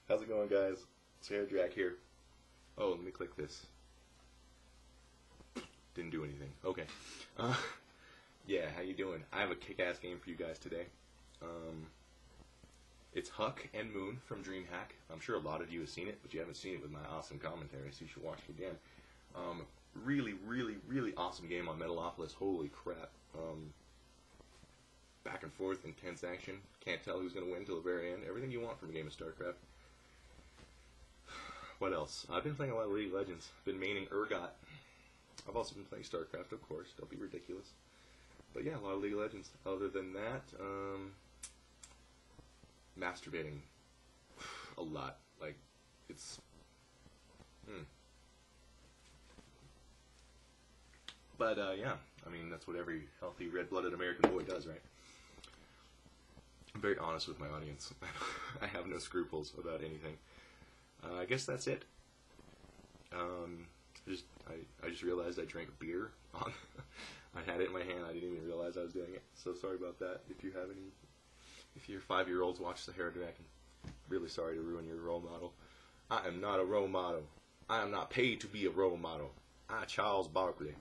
How's it going, guys? SaharaDrac here. Oh, let me click this. Didn't do anything. Okay. Yeah, how you doing? I have a kick-ass game for you guys today. It's HuK and Moon from DreamHack. I'm sure a lot of you have seen it, but you haven't seen it with my awesome commentary, so you should watch it again. Really awesome game on Metalopolis. Holy crap. Back and forth, intense action. Can't tell who's going to win until the very end. Everything you want from a game of StarCraft. What else? I've been playing a lot of League of Legends. Been maining Urgot. I've also been playing StarCraft, of course. Don't be ridiculous. But yeah, a lot of League of Legends. Other than that, masturbating. A lot. Like, it's... But, yeah. I mean, that's what every healthy, red-blooded American boy does, right? I'm very honest with my audience. I have no scruples about anything. I guess that's it. I just realized I drank beer. I had it in my hand. I didn't even realize I was doing it. So sorry about that. If your 5-year-olds watch SaharaDrac, I'm really sorry to ruin your role model. I am not a role model. I am not paid to be a role model. Charles Barkley.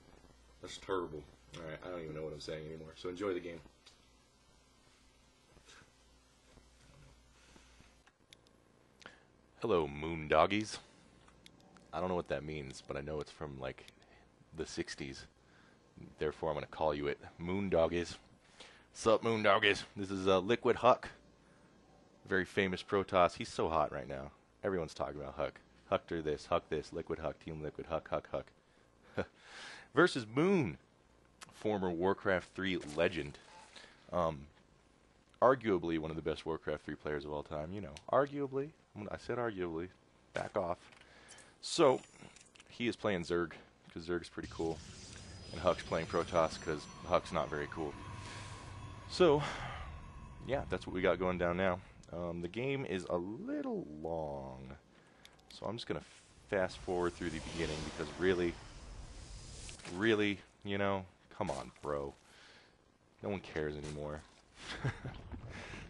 That's terrible. Alright, I don't even know what I'm saying anymore. So enjoy the game. Hello, moon doggies. I don't know what that means, but I know it's from, like, the 60s. Therefore, I'm going to call you it. Moon doggies. Sup, moon doggies? This is Liquid HuK. Very famous Protoss. He's so hot right now. Everyone's talking about HuK. HuK this, Liquid HuK, Team Liquid, HuK. Versus Moon, former Warcraft 3 legend. Arguably one of the best Warcraft 3 players of all time. You know, arguably. I said arguably. Back off. So, he is playing Zerg, because Zerg's pretty cool. And HuK's playing Protoss, because HuK's not very cool. So, yeah, that's what we got going down now. The game is a little long. So I'm just going to fast forward through the beginning, because really, you know, come on, bro. No one cares anymore.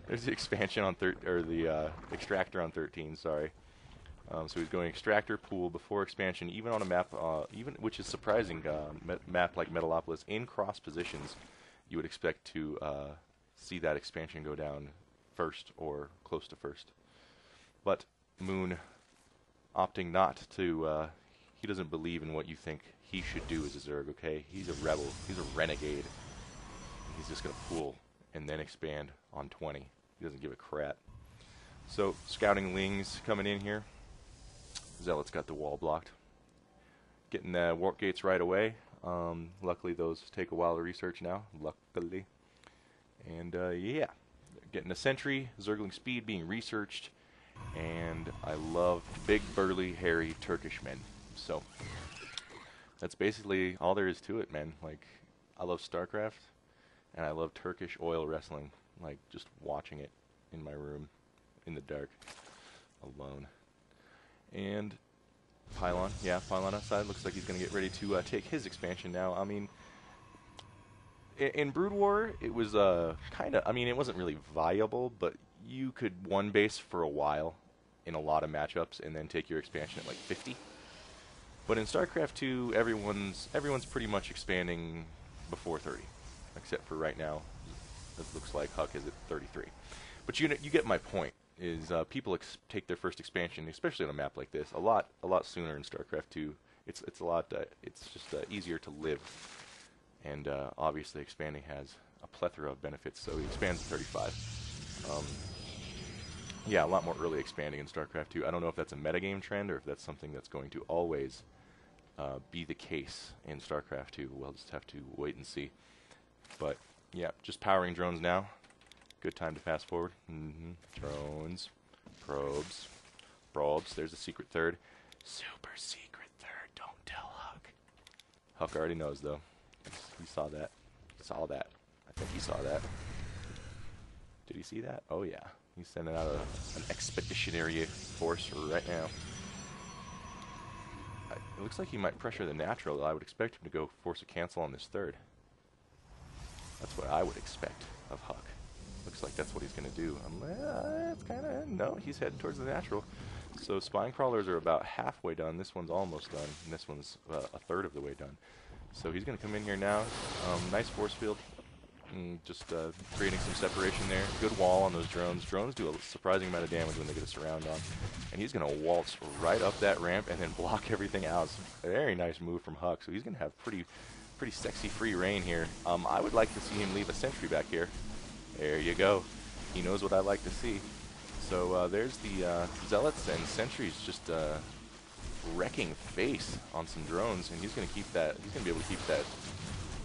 There's the expansion on the extractor on 13. Sorry. So he's going extractor pool before expansion, even on a map, which is surprising. Map like Metalopolis in cross positions, you would expect to see that expansion go down first or close to first. But Moon opting not to. He doesn't believe in what you think he should do as a Zerg. Okay, he's a rebel. He's a renegade. He's just gonna pool and then expand on 20. He doesn't give a crap. So, scouting Lings coming in here. Zealot's got the wall blocked. Getting the warp gates right away. Luckily, those take a while to research now. Luckily. And, yeah. Getting a sentry. Zergling speed being researched. And I love big, burly, hairy Turkish men. So, that's basically all there is to it, man. Like, I love StarCraft. And I love Turkish oil wrestling. Like, just watching it in my room, in the dark, alone. And Pylon, yeah, Pylon outside. Looks like he's going to get ready to take his expansion now. I mean, in Brood War, it was kind of, I mean, it wasn't really viable, but you could one base for a while in a lot of matchups and then take your expansion at like 50. But in StarCraft 2, everyone's pretty much expanding before 30, except for right now. It looks like HuK is at 33. But you get my point, is people take their first expansion, especially on a map like this, a lot sooner in StarCraft 2. It's just easier to live. And obviously expanding has a plethora of benefits, so he expands to 35. Yeah, a lot more early expanding in StarCraft 2. I don't know if that's a metagame trend or if that's something that's going to always be the case in StarCraft 2. We'll just have to wait and see. But yeah, just powering drones now. Good time to fast forward. Drones, probes. There's a secret third. Super secret third. Don't tell HuK. HuK already knows though. He saw that. I think he saw that. Did he see that? Oh yeah. He's sending out an expeditionary force right now. It looks like he might pressure the natural. I would expect him to go force a cancel on this third. That's what I would expect of HuK. Looks like that's what he's going to do. It's kind of... No, he's heading towards the natural. So spine crawlers are about halfway done. This one's almost done, and this one's a third of the way done. So he's going to come in here now. Nice force field. Just creating some separation there. Good wall on those drones. Drones do a surprising amount of damage when they get a surround on. And he's going to waltz right up that ramp and then block everything out. It's a very nice move from HuK. So he's going to have pretty sexy free reign here. I would like to see him leave a sentry back here. There you go. He knows what I like to see. So there's the zealots and sentries just wrecking face on some drones, and he's going to keep that. He's going to be able to keep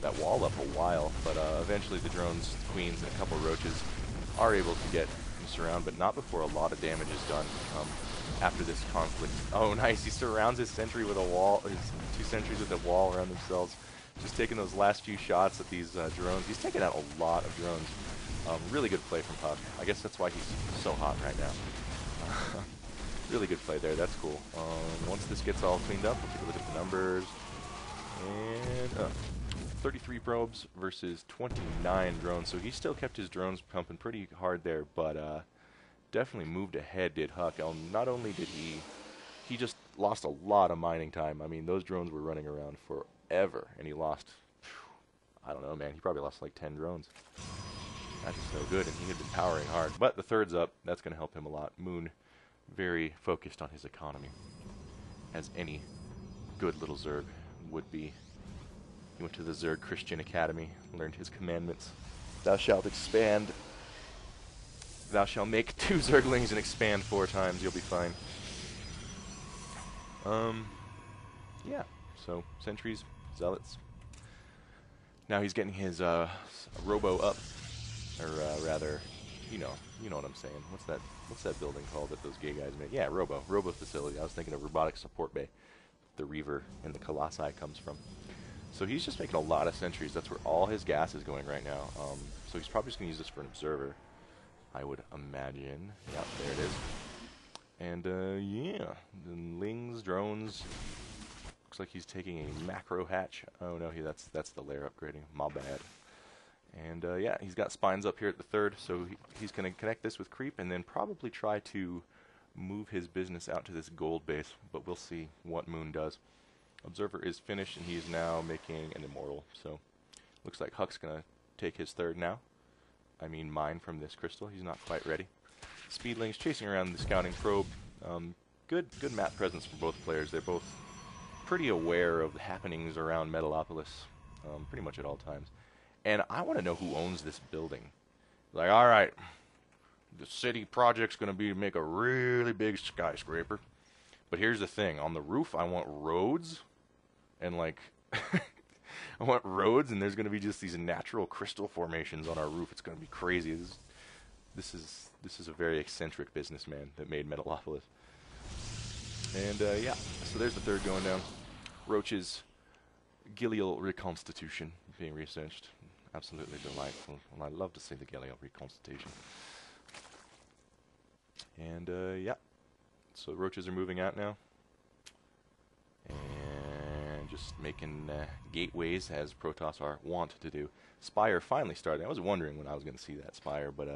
that wall up a while. But eventually, the drones, queens, and a couple roaches are able to get him surround, but not before a lot of damage is done. After this conflict. Oh, nice! He surrounds his sentry with a wall. His 2 sentries with a wall around themselves. Just taking those last few shots at these drones. He's taking out a lot of drones. Really good play from HuK. I guess that's why he's so hot right now. Really good play there. That's cool. Once this gets all cleaned up, we'll take a look at the numbers. And 33 probes versus 29 drones. So he still kept his drones pumping pretty hard there, but definitely moved ahead, did HuK. Not only did he just lost a lot of mining time. I mean, those drones were running around forever, and he lost, I don't know, man, he probably lost like 10 drones. That's just no good, and he had been powering hard. But the third's up. That's going to help him a lot. Moon, very focused on his economy, as any good little Zerg would be. He went to the Zerg Christian Academy, learned his commandments. Thou shalt expand. Thou shalt make 2 Zerglings and expand 4 times. You'll be fine. Yeah. So sentries, zealots. Now he's getting his robo up. Or rather, you know what I'm saying. What's that building called that those gay guys made? Yeah, Robo facility. I was thinking of robotic support bay. The Reaver and the Colossi comes from. So he's just making a lot of sentries. That's where all his gas is going right now. So he's probably just going to use this for an observer, I would imagine. Yep, there it is. And yeah, then Lings, drones. Looks like he's taking a macro hatch. Oh no, that's the layer upgrading. My bad. And yeah, he's got spines up here at the third, so he's going to connect this with creep and then probably try to move his business out to this gold base, but we'll see what Moon does. Observer is finished, and he is now making an immortal, so looks like HuK's going to take his third now. I mean mine from this crystal. He's not quite ready. Speedlings chasing around the scouting probe. Good map presence for both players. They're both pretty aware of the happenings around Metalopolis pretty much at all times. And I want to know who owns this building. Like, all right, the city project's going to be to make a really big skyscraper. But here's the thing. On the roof, I want roads. And, like, I want roads, and there's going to be just these natural crystal formations on our roof. It's going to be crazy. This is a very eccentric businessman that made Metalopolis. And, yeah, so there's the third going down. Roach's Gilial reconstitution being researched. Absolutely delightful. Well, I love to see the Gilial reconstitution. And, yeah. So roaches are moving out now. And just making gateways, as Protoss are wont to do. Spire finally started. I was wondering when I was going to see that Spire, but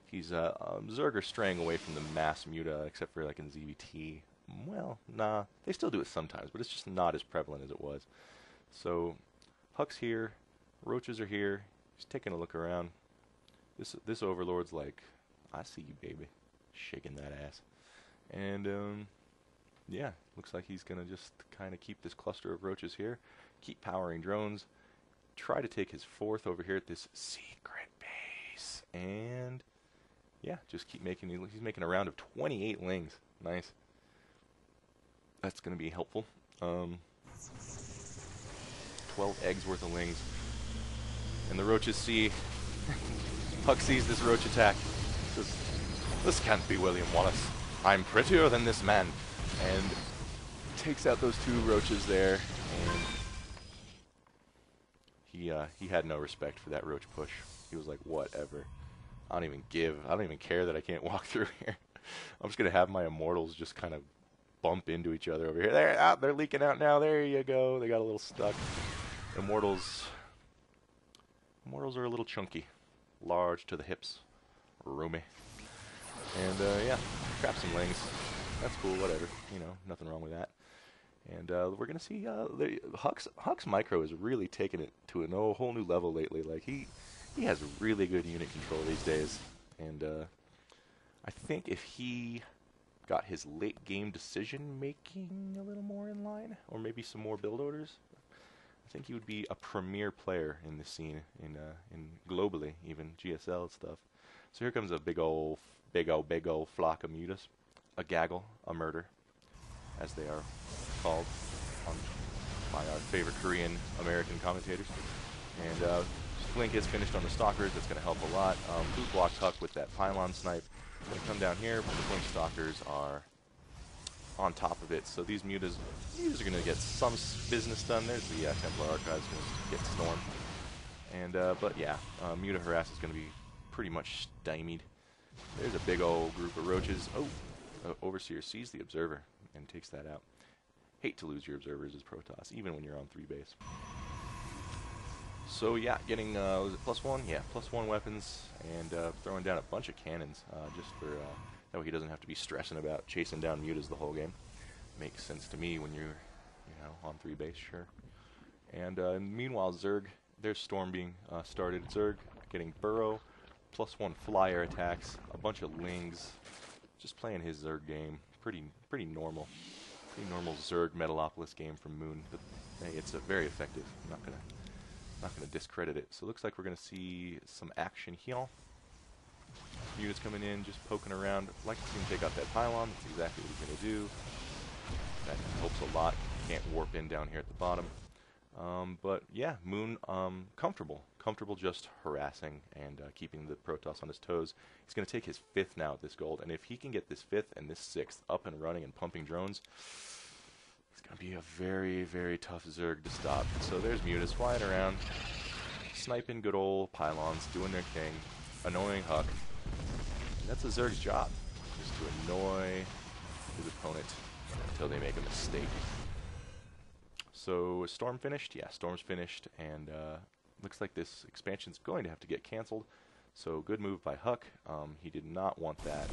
he's Zerg are straying away from the mass muta, except for like in ZVT. Well, nah, they still do it sometimes, but it's just not as prevalent as it was. So HuK's here, roaches are here. He's taking a look around. This overlord's like, I see you, baby, shaking that ass. And yeah, looks like he's gonna just kind of keep this cluster of roaches here, keep powering drones, try to take his fourth over here at this secret base, and yeah, just keep making. He's making a round of 28 lings. Nice. That's gonna be helpful. 12 eggs worth of lings, and the roaches see. HuK sees this roach attack. Says, "This can't be William Wallace. I'm prettier than this man," and takes out those 2 roaches there. And he had no respect for that roach push. He was like, "Whatever. I don't even care that I can't walk through here. I'm just gonna have my immortals just kind of bump into each other over here. They're leaking out now. There you go. They got a little stuck. Immortals are a little chunky. large to the hips, roomy. And yeah, trap some lings. That's cool, whatever. You know, nothing wrong with that. And we're gonna see HuK's micro is really taking it to a whole new level lately. Like he has really good unit control these days, and I think if he got his late game decision making a little more in line, or maybe some more build orders, I think he would be a premier player in the scene, in globally, even GSL and stuff. So here comes a big old flock of mutas, a gaggle, a murder, as they are called by our favorite Korean American commentators. And Blink is finished on the Stalkers. That's going to help a lot. Food blocks HuK with that pylon snipe. Going to come down here, but the Blink Stalkers are on top of it. So these mutas are going to get some business done. There's the Templar Archives going to get stormed. And but yeah, Muta Harass is going to be pretty much stymied. There's a big old group of roaches. Oh, Overseer sees the Observer and takes that out. Hate to lose your Observers as Protoss, even when you're on 3 base. So yeah, getting, was it +1? Yeah, +1 weapons, and throwing down a bunch of cannons, just for, that way he doesn't have to be stressing about chasing down mutas the whole game. Makes sense to me when you're, you know, on 3 base, sure. And meanwhile, Zerg, there's Storm being started. Zerg getting Burrow, +1 flyer attacks, a bunch of lings, just playing his Zerg game. Pretty normal. Pretty normal Zerg Metalopolis game from Moon, but hey, it's very effective. I'm not gonna discredit it. So it looks like we're gonna see some action here. Units coming in, just poking around. I'd like to see him take out that pylon. That's exactly what he's gonna do. That helps a lot. Can't warp in down here at the bottom. But yeah, Moon, comfortable just harassing and keeping the Protoss on his toes. He's going to take his 5th now at this gold, and if he can get this 5th and this 6th up and running and pumping drones, it's going to be a very, very tough Zerg to stop. So there's Mutas flying around, sniping good old pylons, doing their thing, annoying HuK. And that's a Zerg's job, just to annoy his opponent until they make a mistake. So is Storm finished? Yeah, Storm's finished, and looks like this expansion's going to have to get canceled. So good move by HuK. He did not want that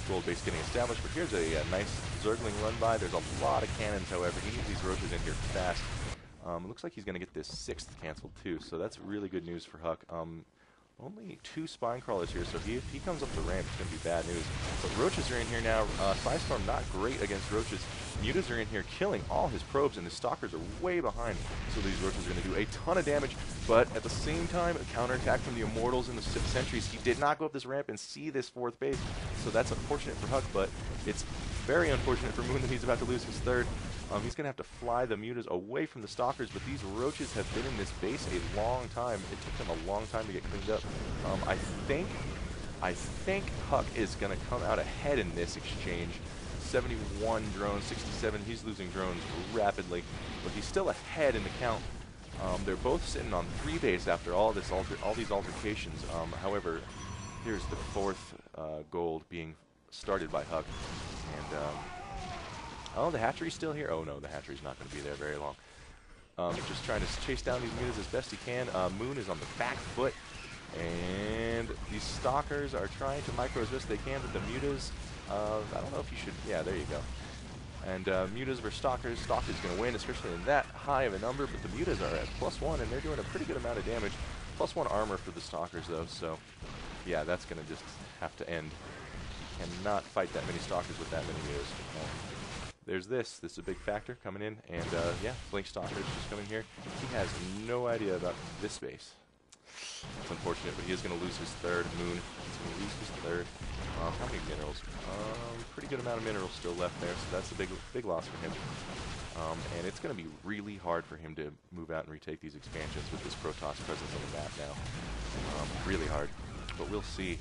gold base getting established, but here's a nice Zergling run by. There's a lot of cannons, however. He needs these roaches in here fast. It looks like he's going to get this 6th canceled too, so that's really good news for HuK. Only 2 spine crawlers here, so if he comes up the ramp, it's going to be bad news. But roaches are in here now. Psystorm not great against roaches. Mutas are in here killing all his probes, and the Stalkers are way behind. So these roaches are going to do a ton of damage, but at the same time, a counterattack from the Immortals and the Sentries. He did not go up this ramp and see this 4th base, so that's unfortunate for HuK, but it's very unfortunate for Moon that he's about to lose his 3rd. He's going to have to fly the Mutas away from the Stalkers, but these roaches have been in this base a long time. It took them a long time to get cleaned up. I think HuK is going to come out ahead in this exchange. 71 drones, 67. He's losing drones rapidly, but he's still ahead in the count. They're both sitting on 3 base after all these altercations. However, here's the 4th gold being started by HuK, and oh, the hatchery's still here? Oh no, the hatchery's not going to be there very long. Just trying to chase down these mutas as best he can. Moon is on the back foot, and these Stalkers are trying to micro as best they can, but the mutas, I don't know if you should, yeah, there you go. And mutas versus Stalkers. Stalkers going to win, especially in that high of a number, but the mutas are at +1, and they're doing a pretty good amount of damage. +1 armor for the Stalkers, though, so yeah, that's going to just have to end. Cannot fight that many Stalkers with that many mutas. There's this is a big factor coming in, and yeah, Blink Stalker is just coming here. He has no idea about this space. It's unfortunate, but he is going to lose his 3rd. Moon is going to lose his 3rd. How many minerals? Pretty good amount of minerals still left there, so that's a big loss for him. And it's going to be really hard for him to move out and retake these expansions with this Protoss presence on the map now. Really hard, but we'll see.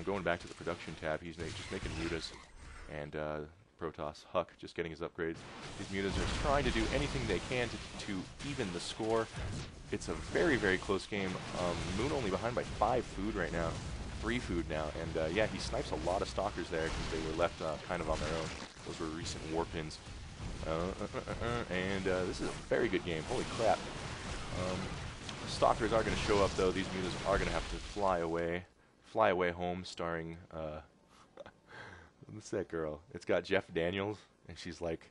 Going back to the production tab, he's just making mutas, and Protoss, HuK, just getting his upgrades. These mutas are trying to do anything they can to even the score. It's a very, very close game. Moon only behind by 5 food right now. 3 food now. And yeah, he snipes a lot of Stalkers there because they were left kind of on their own. Those were recent warp-ins. And this is a very good game. Holy crap. Stalkers are going to show up, though. These mutas are going to have to fly away home, starring, what's that girl? It's got Jeff Daniels, and it's like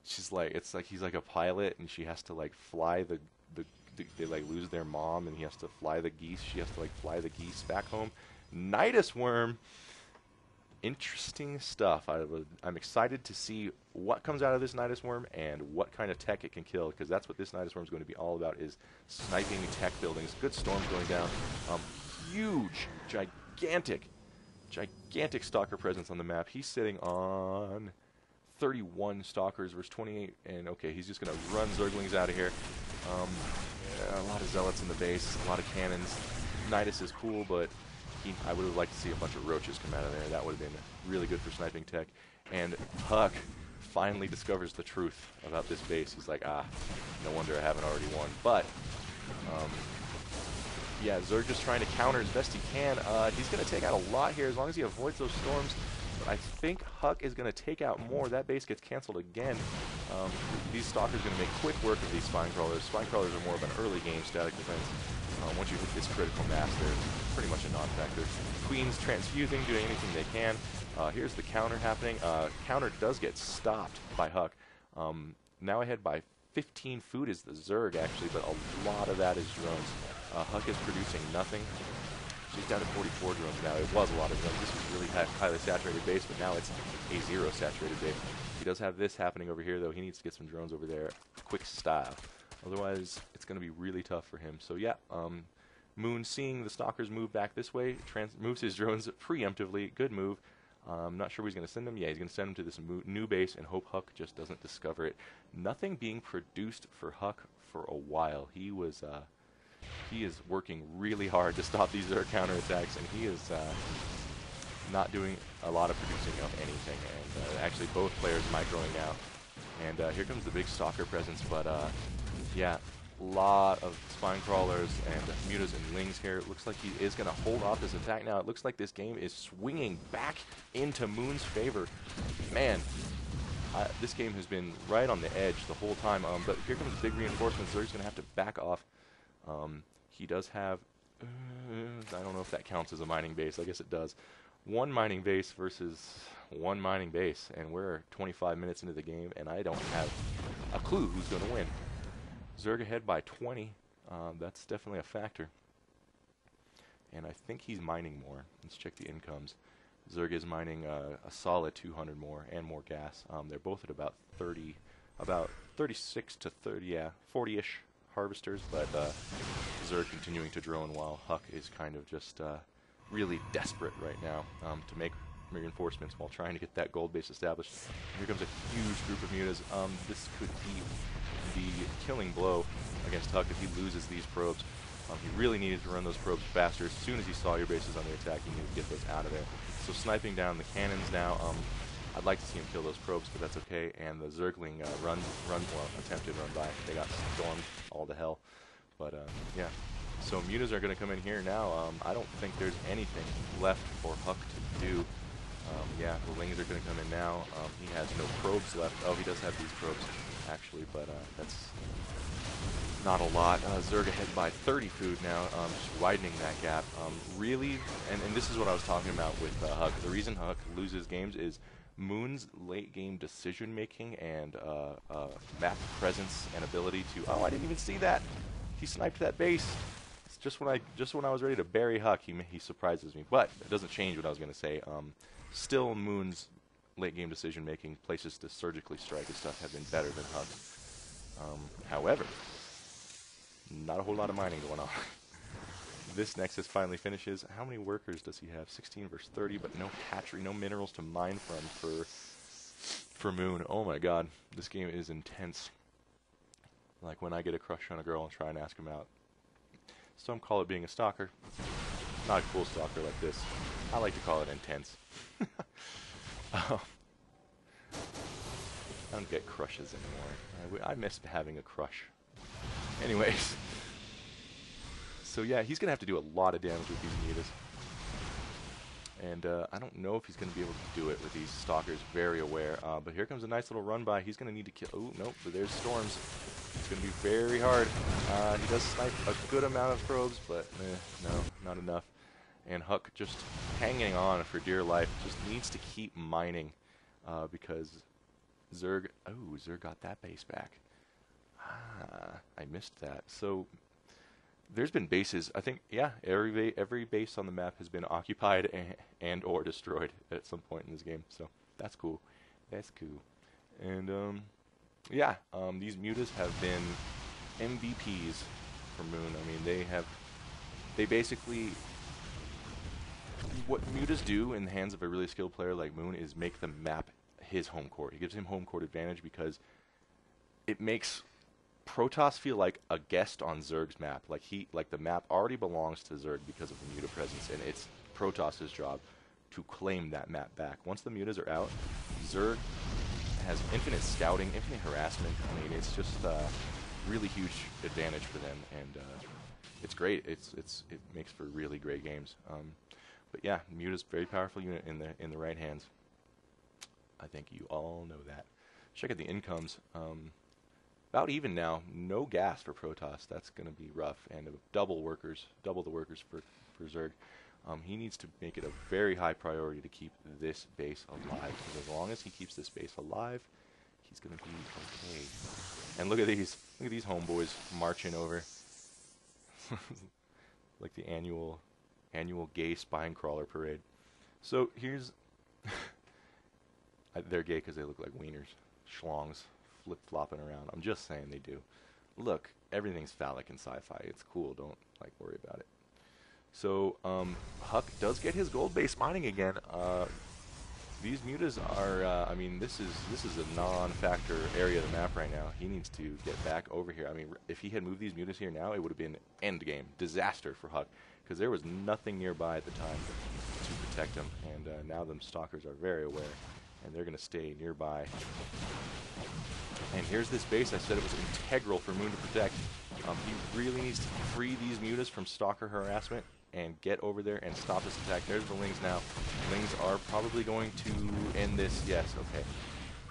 he's like a pilot, and she has to, like, fly they, like, lose their mom, and he has to fly the geese. She has to, like, fly the geese back home. Nidus Worm. Interesting stuff. I'm excited to see what comes out of this Nidus Worm and what kind of tech it can kill, because that's what this Nidus Worm is going to be all about, is sniping tech buildings. Good storms going down. Huge, gigantic Stalker presence on the map. He's sitting on 31 Stalkers versus 28, and okay, he's just going to run Zerglings out of here. Yeah, a lot of Zealots in the base, a lot of cannons. Nidus is cool, but I would have liked to see a bunch of roaches come out of there. That would have been really good for sniping tech. And HuK finally discovers the truth about this base. He's like, no wonder I haven't already won. But, yeah, Zerg just trying to counter as best he can. He's going to take out a lot here as long as he avoids those storms. But I think HuK is going to take out more. That base gets canceled again. These Stalkers are going to make quick work of these Spine Crawlers. Spine Crawlers are more of an early game static defense. Once you hit this critical mass, they're pretty much a non-factor. Queens transfusing, doing anything they can. Here's the counter happening. Counter does get stopped by HuK. Now ahead by 15 food is the Zerg, actually, but a lot of that is drones. HuK is producing nothing. She's down to 44 drones now. It was a lot of drones. This was really highly saturated base, but now it's a zero saturated base. He does have this happening over here, though. He needs to get some drones over there, quick style. Otherwise, it's going to be really tough for him. So, yeah, Moon, seeing the Stalkers move back this way, moves his drones preemptively. Good move. I'm not sure where he's going to send them. Yeah, he's going to send them to this new base and hope HuK just doesn't discover it. Nothing being produced for HuK for a while. He is working really hard to stop these Zerg counterattacks, and he is not doing a lot of producing of anything. And actually, both players microing out. And here comes the big Stalker presence, but yeah, a lot of Spine Crawlers and Mutas and Lings here. It looks like he is going to hold off his attack now. It looks like this game is swinging back into Moon's favor. Man, this game has been right on the edge the whole time. But here comes big reinforcements. Zerg's going to have to back off. He does have, I don't know if that counts as a mining base. I guess it does. One mining base versus one mining base, and we're 25 minutes into the game, and I don't have a clue who's going to win. Zerg ahead by 20. That's definitely a factor. And I think he's mining more. Let's check the incomes. Zerg is mining a solid 200 more and more gas. They're both at about 30, about 36 to 30, yeah, 40-ish harvesters, but Zerg continuing to drone while HuK is kind of just really desperate right now to make reinforcements while trying to get that gold base established. Here comes a huge group of mutas. This could be the killing blow against HuK if he loses these probes. He really needed to run those probes faster. As soon as he saw your bases on the attack, he needed to get those out of there. So sniping down the cannons now. I'd like to see him kill those probes, but that's okay. And the Zergling attempted run by. They got stormed all to hell. But yeah. So mutas are going to come in here now. I don't think there's anything left for HuK to do. Yeah, the Lings are going to come in now. He has no probes left. Oh, he does have these probes, actually, but that's not a lot. Zerg ahead by 30 food now, just widening that gap. Really, and this is what I was talking about with HuK. The reason HuK loses games is Moon's late game decision making and map presence and ability to. Oh, I didn't even see that. He sniped that base. It's just when I was ready to bury HuK, he surprises me. But it doesn't change what I was going to say. Still, Moon's late game decision making, places to surgically strike and stuff have been better than HuK. However, not a whole lot of mining going on. This Nexus finally finishes. How many workers does he have? 16 versus 30, but no hatchery, no minerals to mine from for Moon. Oh my god, this game is intense. Like when I get a crush on a girl and try and ask him out. Some call it being a stalker. Not a cool stalker like this. I like to call it intense. I don't get crushes anymore. I miss having a crush. Anyways. So yeah, he's going to have to do a lot of damage with these mutas. And I don't know if he's going to be able to do it with these stalkers, very aware. But here comes a nice little run by. He's going to need to kill... Oh, nope, but there's storms. It's going to be very hard. He does snipe a good amount of probes, but no, not enough. And HuK just hanging on for dear life, just needs to keep mining because Zerg got that base back. I missed that. So there's been bases, I think, yeah, every base on the map has been occupied and or destroyed at some point in this game. So that's cool. That's cool. And yeah, these mutas have been MVPs for Moon. I mean, they basically, what mutas do in the hands of a really skilled player like Moon is make the map his home court. It gives him home court advantage because it makes Protoss feel like a guest on Zerg's map. Like the map already belongs to Zerg because of the muta presence, and it's Protoss's job to claim that map back. Once the mutas are out, Zerg has infinite scouting, infinite harassment. I mean, it's just really huge advantage for them, and it's great. It makes for really great games. But yeah, Muta's very powerful unit in the right hands. I think you all know that. Check out the incomes. About even now. No gas for Protoss. That's going to be rough. And double the workers for Zerg. He needs to make it a very high priority to keep this base alive. Because as long as he keeps this base alive, he's going to be okay. And look at these homeboys marching over. Like the annual gay spine crawler parade. So here's they're gay because they look like wieners, schlongs, flip-flopping around. I'm just saying they do. Look, everything's phallic in sci-fi. It's cool. Don't worry about it. So HuK does get his gold base mining again. These mutas are. I mean, this is a non-factor area of the map right now. He needs to get back over here. I mean, if he had moved these mutas here now, it would have been end game disaster for HuK because there was nothing nearby at the time to protect him. And now them stalkers are very aware, and they're going to stay nearby. And here's this base. I said it was integral for Moon to protect. He really needs to free these mutas from stalker harassment and get over there and stop this attack. There's the Lings now. Lings are probably going to end this. Yes, okay.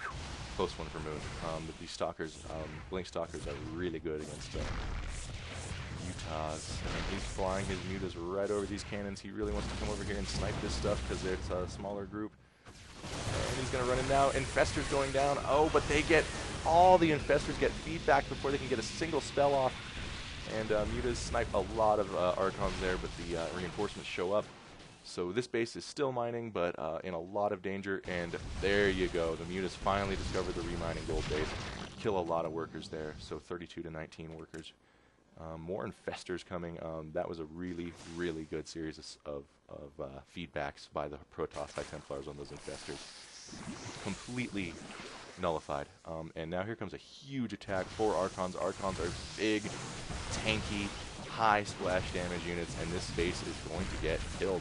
Whew. Close one for Moon. But these stalkers, Blink stalkers are really good against Utahs. And he's flying his mutas right over these cannons. He really wants to come over here and snipe this stuff because it's a smaller group. And he's going to run in now. Infestors going down. Oh, but all the Infestors get feedback before they can get a single spell off. And mutas snipe a lot of Archons there, but the reinforcements show up. So this base is still mining, but in a lot of danger. And there you go. The mutas finally discovered the remining gold base. Kill a lot of workers there. So 32 to 19 workers. More Infestors coming. That was a really, really good series of feedbacks by the Protoss High Templars on those Infestors. Completely nullified. And now here comes a huge attack for Archons. Archons are big, tanky, high splash damage units, and this base is going to get killed.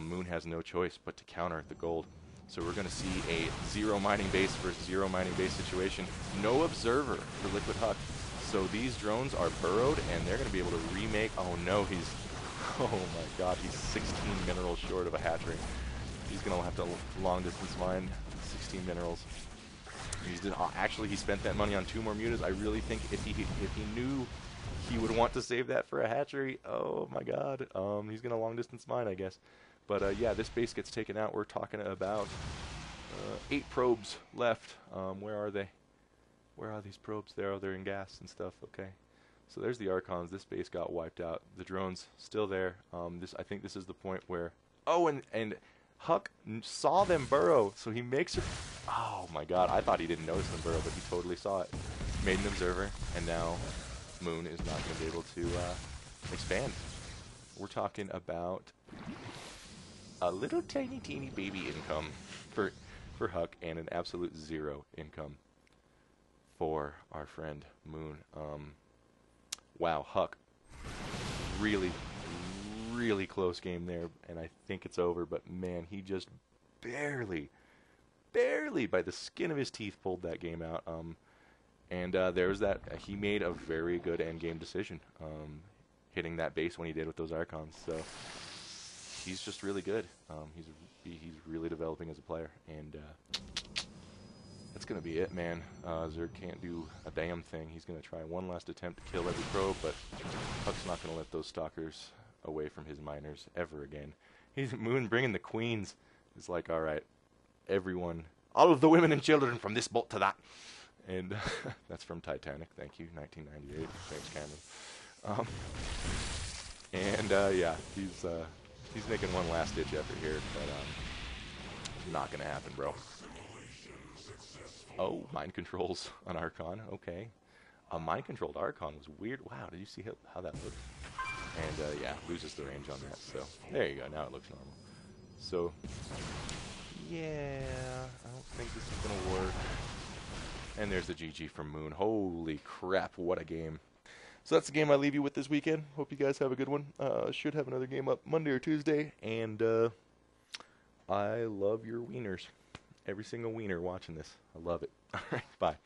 Moon has no choice but to counter the gold. So we're going to see a zero mining base versus zero mining base situation. No observer for Liquid HuK. So these drones are burrowed, and they're going to be able to remake. Oh no, oh my god, he's 16 minerals short of a hatchery. He's going to have to long distance mine 16 minerals. Actually, he spent that money on 2 more mutas. I really think if he knew he would want to save that for a hatchery, oh my god, he's going to long distance mine, I guess. But yeah, this base gets taken out. We're talking about 8 probes left. Where are they? Where are these probes? They're in gas and stuff. Okay. So there's the Archons. This base got wiped out. The drones still there. I think this is the point where... Oh, and HuK saw them burrow, so he makes it... Oh my god, I thought he didn't notice them burrow, but he totally saw it. Made an observer, and now Moon is not going to be able to expand. We're talking about a little tiny baby income for HuK and an absolute 0 income for our friend Moon. Wow, HuK. Really, really close game there, and I think it's over, but man, he just barely by the skin of his teeth pulled that game out. And there's that. He made a very good endgame decision, hitting that base when he did with those Archons. So he's just really good. He's really developing as a player, and that's going to be it, man. Zerg can't do a damn thing. He's going to try one last attempt to kill every probe, but HuK's not going to let those stalkers away from his miners ever again. He's Moon bringing the queens. It's like, all right, everyone, all of the women and children from this boat to that. And that's from Titanic. Thank you, 1998. Thanks, Cameron. Yeah, he's making one last ditch effort here, but not gonna happen, bro. Oh, mind controls on Archon. Okay, a mind controlled Archon was weird. Wow, did you see how that looked? And yeah, loses the range on that. So there you go. Now it looks normal. So yeah, I don't think this is gonna work. And there's the GG from Moon. Holy crap, what a game. So that's the game I leave you with this weekend. Hope you guys have a good one. Should have another game up Monday or Tuesday. And I love your wieners. Every single wiener watching this. I love it. All right, bye.